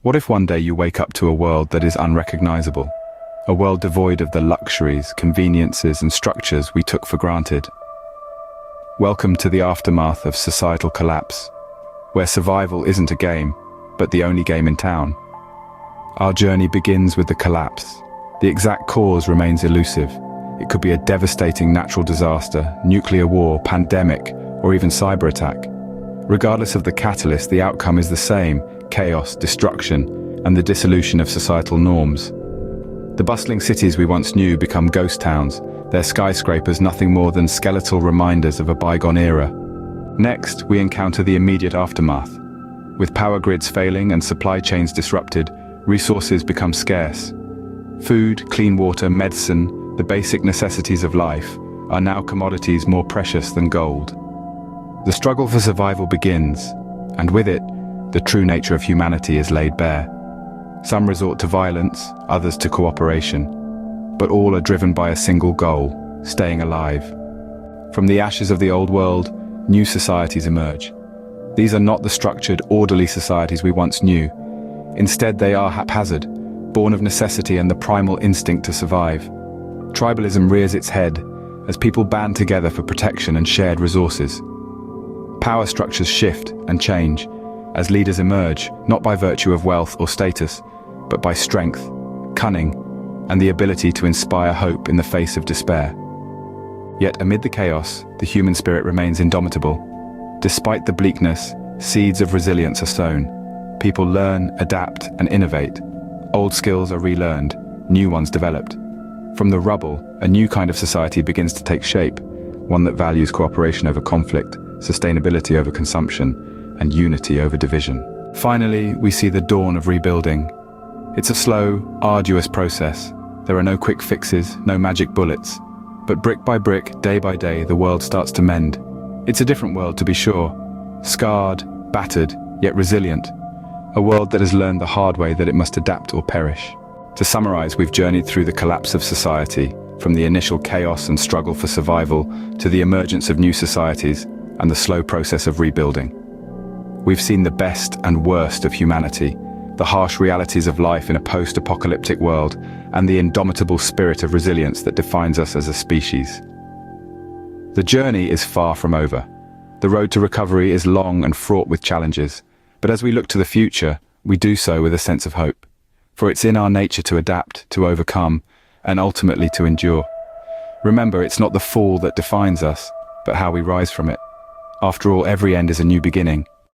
What if one day you wake up to a world that is unrecognizable? A world devoid of the luxuries, conveniences, and structures we took for granted. Welcome to the aftermath of societal collapse, where survival isn't a game, but the only game in town. Our journey begins with the collapse. The exact cause remains elusive. It could be a devastating natural disaster, nuclear war, pandemic, or even cyber attack. Regardless of the catalyst, the outcome is the same: chaos, destruction, and the dissolution of societal norms. The bustling cities we once knew become ghost towns, their skyscrapers nothing more than skeletal reminders of a bygone era. Next, we encounter the immediate aftermath. With power grids failing and supply chains disrupted, resources become scarce. Food, clean water, medicine, the basic necessities of life, are now commodities more precious than gold. The struggle for survival begins, and with it, the true nature of humanity is laid bare. Some resort to violence, others to cooperation, but all are driven by a single goal: staying alive. From the ashes of the old world, new societies emerge. These are not the structured, orderly societies we once knew. Instead, they are haphazard, born of necessity and the primal instinct to survive. Tribalism rears its head as people band together for protection and shared resources. Power structures shift and change as leaders emerge, not by virtue of wealth or status, but by strength, cunning, and the ability to inspire hope in the face of despair. Yet amid the chaos, the human spirit remains indomitable. Despite the bleakness, seeds of resilience are sown. People learn, adapt, and innovate. Old skills are relearned, new ones developed. From the rubble, a new kind of society begins to take shape, one that values cooperation over conflict, sustainability over consumption, and unity over division. Finally, we see the dawn of rebuilding. It's a slow, arduous process. There are no quick fixes, no magic bullets. But brick by brick, day by day, the world starts to mend. It's a different world, to be sure. Scarred, battered, yet resilient. A world that has learned the hard way that it must adapt or perish. To summarize, we've journeyed through the collapse of society, from the initial chaos and struggle for survival to the emergence of new societies and the slow process of rebuilding. We've seen the best and worst of humanity, the harsh realities of life in a post-apocalyptic world, and the indomitable spirit of resilience that defines us as a species. The journey is far from over. The road to recovery is long and fraught with challenges, but as we look to the future, we do so with a sense of hope. For it's in our nature to adapt, to overcome, and ultimately to endure. Remember, it's not the fall that defines us, but how we rise from it. After all, every end is a new beginning,